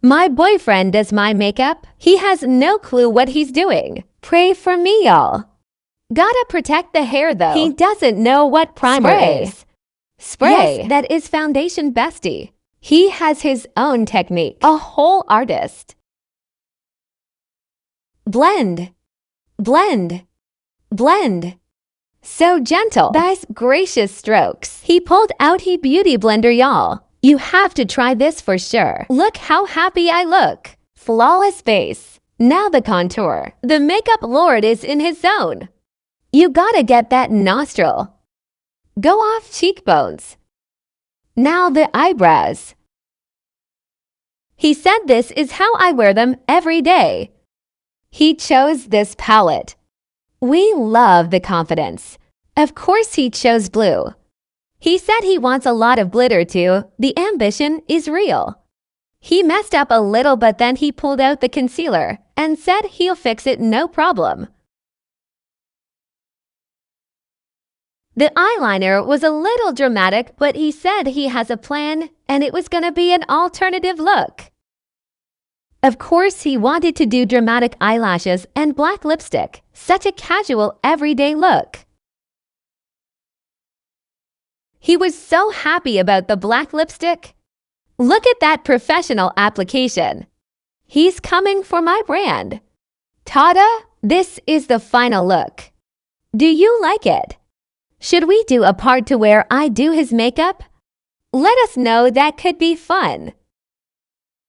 My boyfriend does my makeup. He has no clue what he's doing. Pray for me, y'all. Gotta protect the hair, though. He doesn't know what primer is. Spray. Yes, that is foundation bestie. He has his own technique. A whole artist. Blend. Blend. Blend. So gentle. Nice, gracious strokes. He pulled out his beauty blender, y'all. You have to try this for sure. Look how happy I look. Flawless face. Now the contour. The makeup lord is in his zone. You gotta get that nostril. Go off cheekbones. Now the eyebrows. He said this is how I wear them every day. He chose this palette. We love the confidence. Of course he chose blue. He said he wants a lot of glitter too. The ambition is real. He messed up a little, but then he pulled out the concealer and said he'll fix it no problem. The eyeliner was a little dramatic, but he said he has a plan and it was gonna be an alternative look. Of course, he wanted to do dramatic eyelashes and black lipstick, such a casual, everyday look. He was so happy about the black lipstick. Look at that professional application. He's coming for my brand. Ta-da! This is the final look. Do you like it? Should we do a part 2 where I do his makeup? Let us know, that could be fun.